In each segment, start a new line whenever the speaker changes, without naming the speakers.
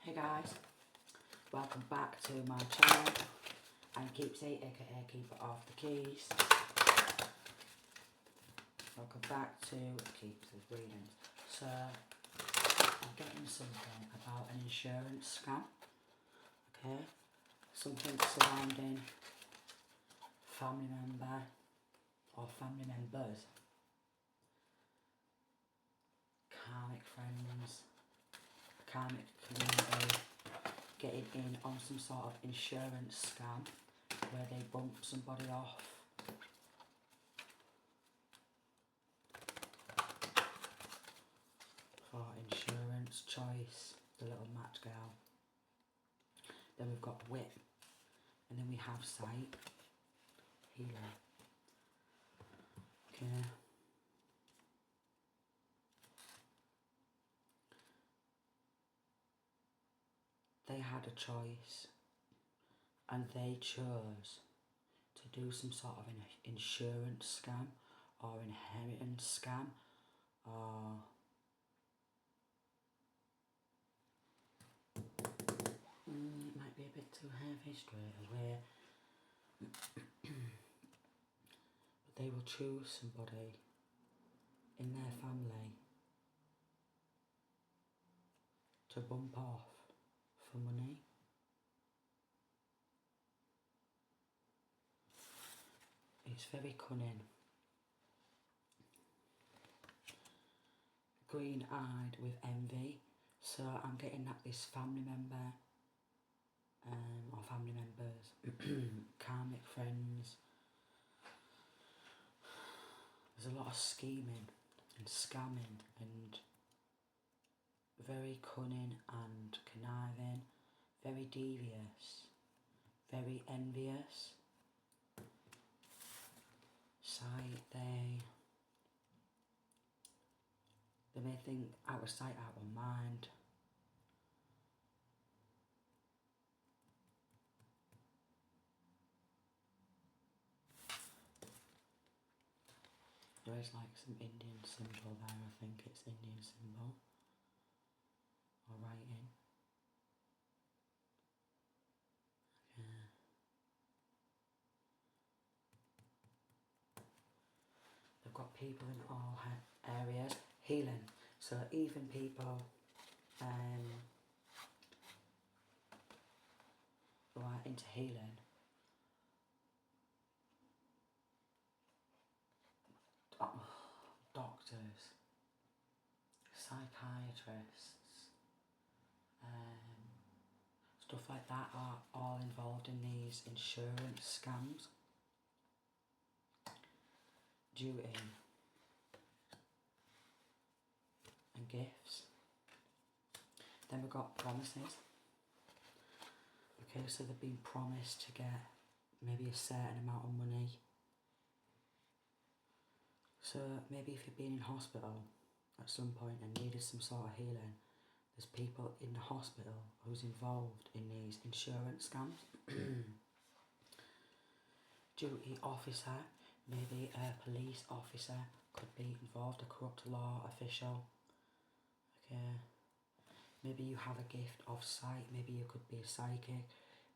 Hey guys, welcome back to my channel. I'm Keepsake, aka Keeper of the Keys. Welcome back to Keepsake Readings. So, I'm getting something about an insurance scam. Okay, something surrounding family member or family members, karmic friends, karmic community, getting in on some sort of insurance scam where they bump somebody off. For insurance choice, the little match girl. Then we've got whip, and then we have sight, healer. Okay. They had a choice and they chose to do some sort of an insurance scam or inheritance scam or it might be a bit too heavy straight away. But they will choose somebody in their family to bump off for money. It's very cunning. Green-eyed with envy. So I'm getting that this family member or family members, karmic friends. There's a lot of scheming and scamming and very cunning and conniving, very devious, very envious. Sight, they may think out of sight, out of mind. There is like some Indian symbol there, I think it's Indian symbol. Or writing. Yeah. They've got people in all areas. Healing. So even people who are into healing, doctors, psychiatrists, stuff like that are all involved in these insurance scams. Duty and gifts. Then we've got promises. Okay, so they've been promised to get maybe a certain amount of money. So maybe if you've been in hospital at some point and needed some sort of healing, there's people in the hospital who's involved in these insurance scams. Duty officer, maybe a police officer could be involved, a corrupt law official. Okay. Maybe you have a gift of sight, maybe you could be a psychic,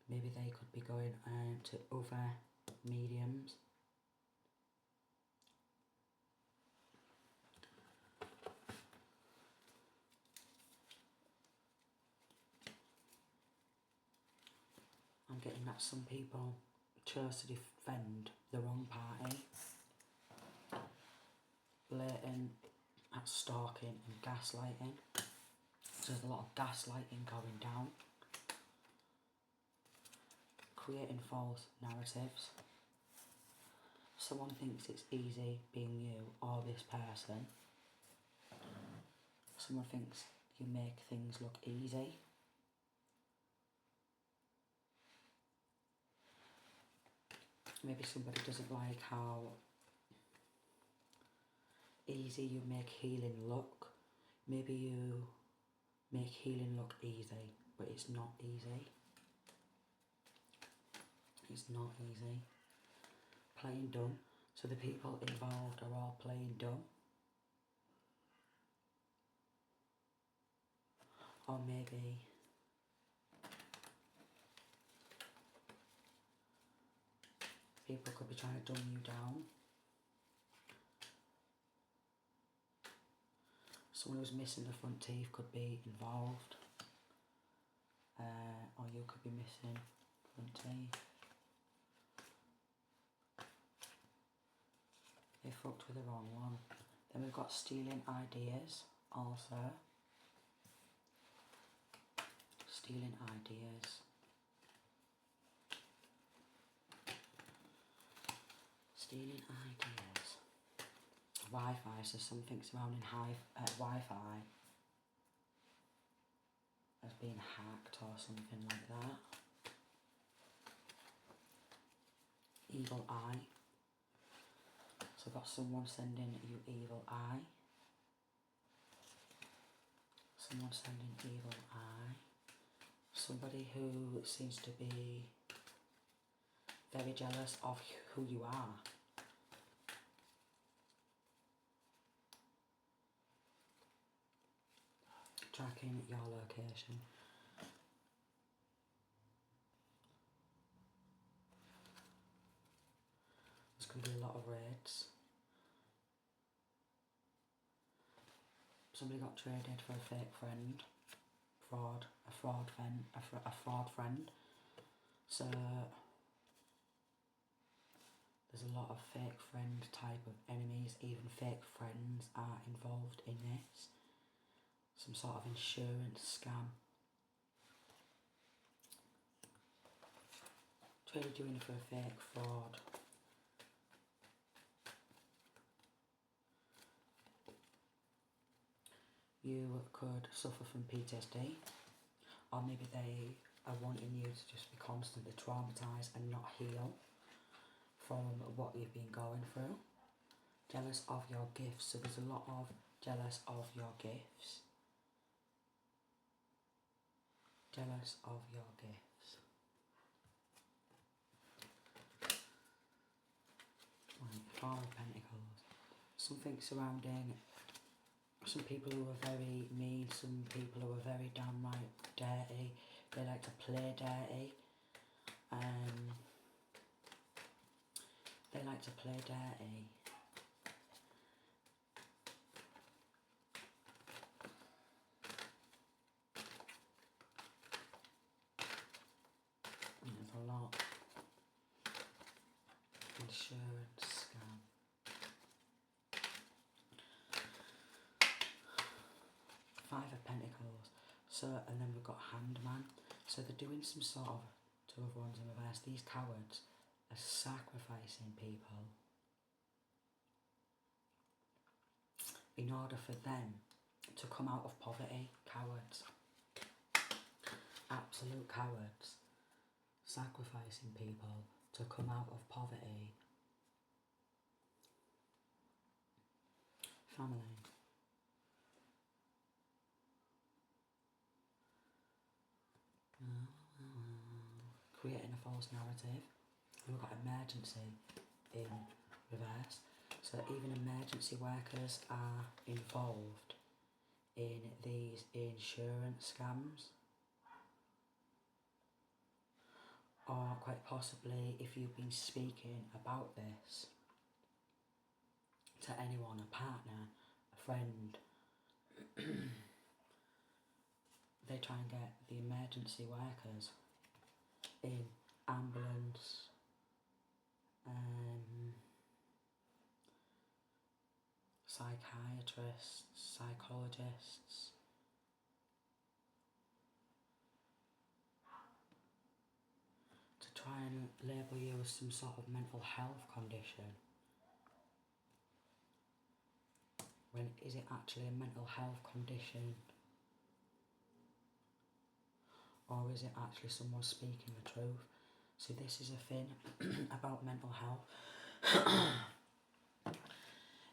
maybe they could be going to other mediums. I'm getting that some people chose to defend the wrong party. Blatant at stalking and gaslighting. So there's a lot of gaslighting going down. Creating false narratives. Someone thinks it's easy being you or this person. Someone thinks you make things look easy. Maybe somebody doesn't like how easy you make healing look. Maybe you make healing look easy, but it's not easy. It's not easy. Playing dumb. So the people involved are all playing dumb. Or maybe People could be trying to dumb you down. Someone who's missing the front teeth could be involved. Or you could be missing front teeth. They fucked with the wrong one. Then we've got stealing ideas also. Stealing ideas. Stealing ideas. Wi-Fi, so something surrounding Wi-Fi as being hacked or something like that. Evil eye. So I've got someone sending you evil eye. Someone sending evil eye. Somebody who seems to be very jealous of who you are. Tracking your location. There's going to be a lot of raids. Somebody got traded for a fake friend. A fraud friend. So there's a lot of fake friend type of enemies. Even fake friends are involved in this. Some sort of insurance scam. Traded you in for a fake fraud. You could suffer from PTSD, or maybe they are wanting you to just be constantly traumatised and not heal from what you've been going through. Jealous of your gifts, so there's a lot of jealous of your gifts. Jealous of your gifts. Right, Four of Pentacles. Something surrounding some people who are very mean, some people who are very downright dirty. They like to play dirty. They like to play dirty. There's a lot. Insurance scam. Five of Pentacles. So, and then we've got Handman. So they're doing some sort of, two of Wands in reverse. These cowards are sacrificing people in order for them to come out of poverty. Cowards. Absolute cowards. Sacrificing people to come out of poverty. Family. Creating a false narrative. And we've got emergency in reverse. So even emergency workers are involved in these insurance scams. Or quite possibly, if you've been speaking about this to anyone, a partner, a friend, they try and get the emergency workers in, ambulance, psychiatrists, psychologists, to try and label you as some sort of mental health condition. When is it actually a mental health condition? Or is it actually someone speaking the truth? See, this is a thing about mental health.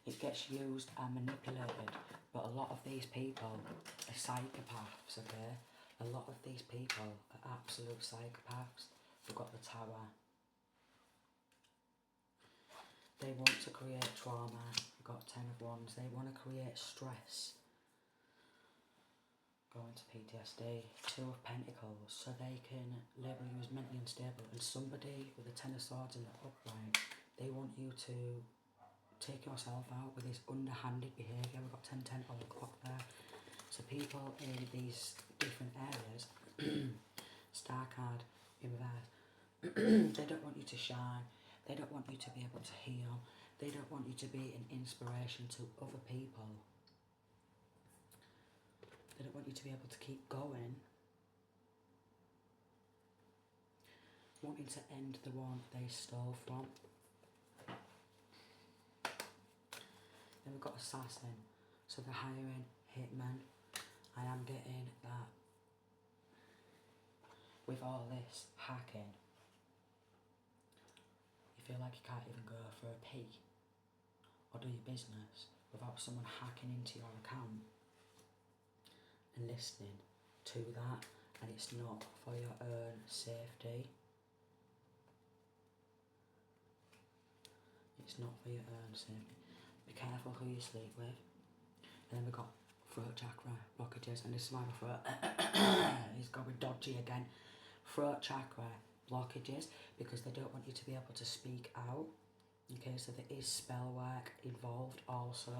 It gets used and manipulated, but a lot of these people are psychopaths, okay? A lot of these people are absolute psychopaths. We've got the Tower. They want to create trauma. We've got 10 of Wands. They want to create stress. going to PTSD. Two of Pentacles, so they can label you as mentally unstable. And somebody with the Ten of Swords in the upright, they want you to take yourself out with this underhanded behaviour. We've got 10-10 on the clock there. So people in these different areas, Star card in reverse, they don't want you to shine. They don't want you to be able to heal. They don't want you to be an inspiration to other people. They don't want you to be able to keep going. Wanting to end the one they stole from. Then we've got Assassin. So they're hiring hitmen. I am getting that with all this hacking, you feel like you can't even go for a pee or do your business without someone hacking into your account and listening to that, and it's not for your own safety. It's not for your own safety. Be careful who you sleep with. And then we've got throat chakra blockages, and this is my throat is going dodgy again. Throat chakra blockages because they don't want you to be able to speak out. Okay, so there is spell work involved also.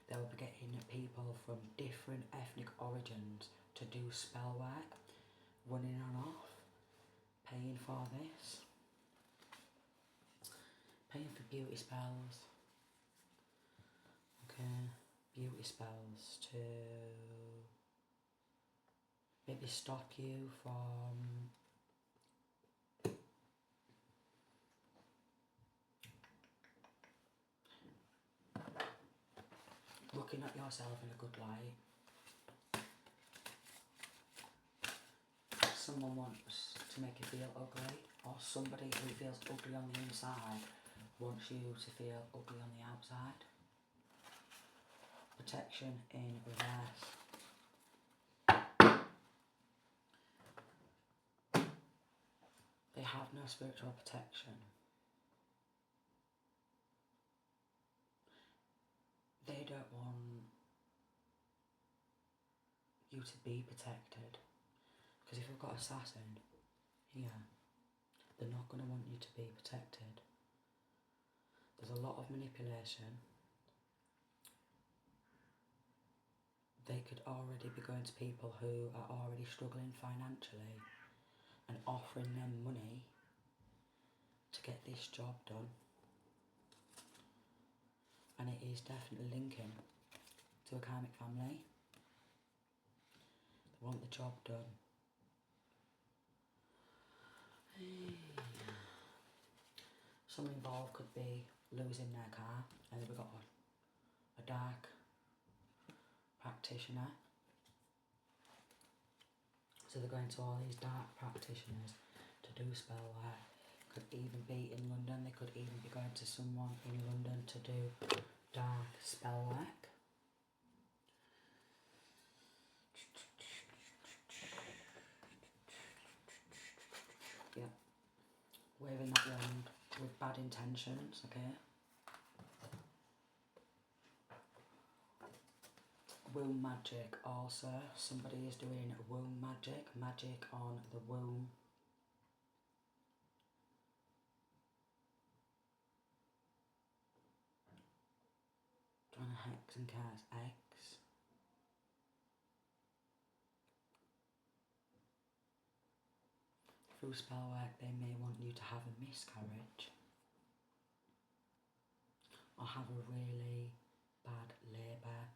They'll be getting people from different ethnic origins to do spell work, running on off, paying for this, paying for beauty spells. Okay, beauty spells to maybe stop you from looking at yourself in a good light. Someone wants to make you feel ugly, or somebody who feels ugly on the inside wants you to feel ugly on the outside. Protection in reverse. They have no spiritual protection. They don't want you to be protected. Because if you've got Assassin here, they're not going to want you to be protected. There's a lot of manipulation. They could already be going to people who are already struggling financially and offering them money to get this job done. And it is definitely linking to a karmic family. They want the job done. Someone involved could be losing their car, and we've got a dark practitioner. So they're going to all these dark practitioners to do spell work. Could even be in London. They could even be going to someone in London to do dark spell work. Yeah. Waving that wand with bad intentions, okay? Womb magic also. Somebody is doing womb magic. Magic on the womb. Trying to hex and cast eggs. Through spell work, they may want you to have a miscarriage or have a really bad labour,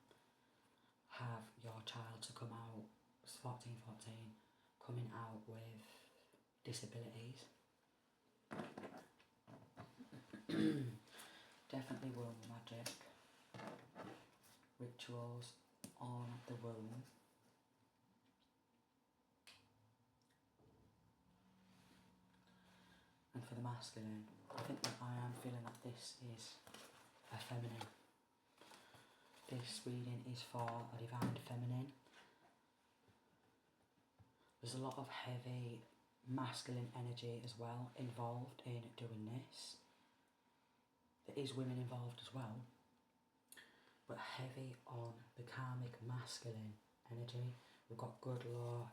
have your child to come out, 14, coming out with disabilities. Definitely womb magic, rituals on the womb. And for the masculine, I think that I am feeling that this is a feminine. This reading is for a divine feminine. There's a lot of heavy masculine energy as well involved in doing this. There is women involved as well, but heavy on the karmic masculine energy. We've got good law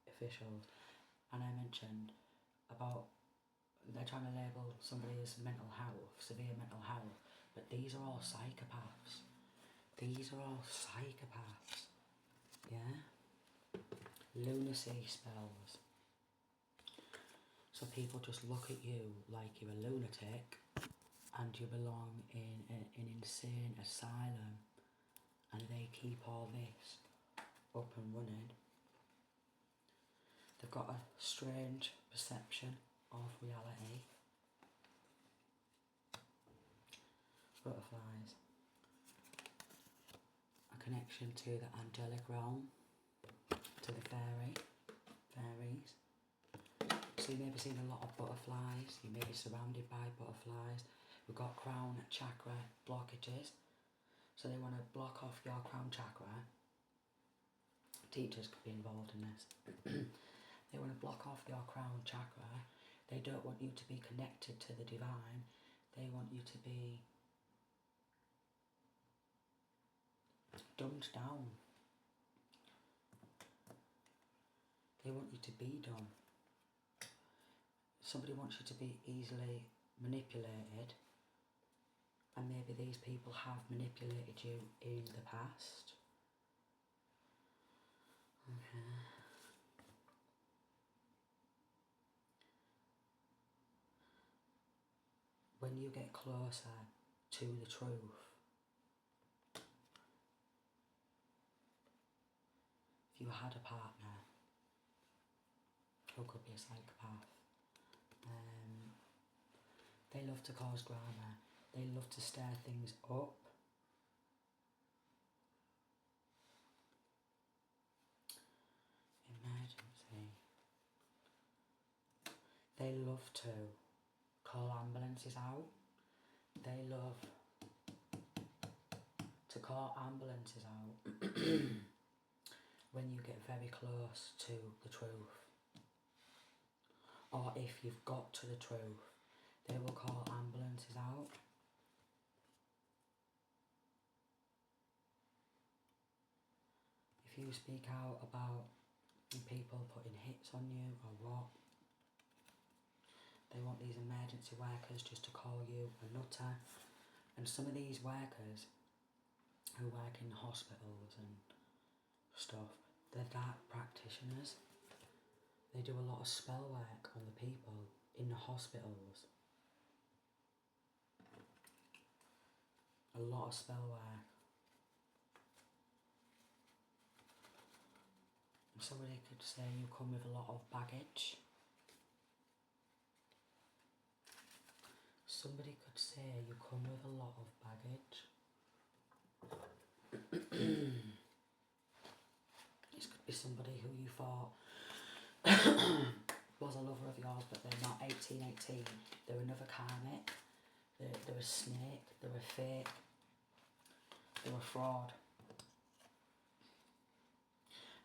officials. And I mentioned about they're trying to label somebody as mental health, severe mental health, but these are all psychopaths. These are all psychopaths. Yeah? Lunacy spells. So people just look at you like you're a lunatic and you belong in an insane asylum, and they keep all this up and running. They've got a strange perception of reality. Butterflies. A connection to the angelic realm, to the fairies. So you may be seeing a lot of butterflies, you may be surrounded by butterflies. We've got crown chakra blockages. So they want to block off your crown chakra. Teachers could be involved in this. They want to block off your crown chakra. They don't want you to be connected to the divine. They want you to be dumbed down. They want you to be dumb. Somebody wants you to be easily manipulated, and maybe these people have manipulated you in the past. Okay. When you get closer to the truth, if you had a partner who could be a psychopath, they love to cause drama, they love to stir things up. Emergency. They love to call ambulances out. They love to call ambulances out when you get very close to the truth. Or if you've got to the truth, they will call ambulances out. If you speak out about people putting hits on you or what, they want these emergency workers just to call you a nutter. And some of these workers who work in hospitals and stuff, they're dark practitioners. They do a lot of spell work on the people in the hospitals. A lot of spell work. And somebody could say you come with a lot of baggage. Somebody could say you come with a lot of baggage. This could be somebody who you thought was a lover of yours, but they're not. 1818, they're another karmic, they're a snake, they're a fake, they're a fraud.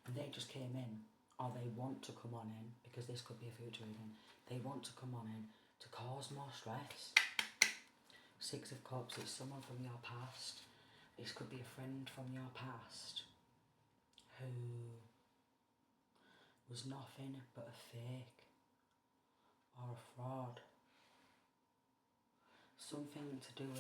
And they just came in, or they want to come on in, because this could be a future reading, they want to come on in to cause more stress. Six of Cups, it's someone from your past. This could be a friend from your past who was nothing but a fake or a fraud. Something to do with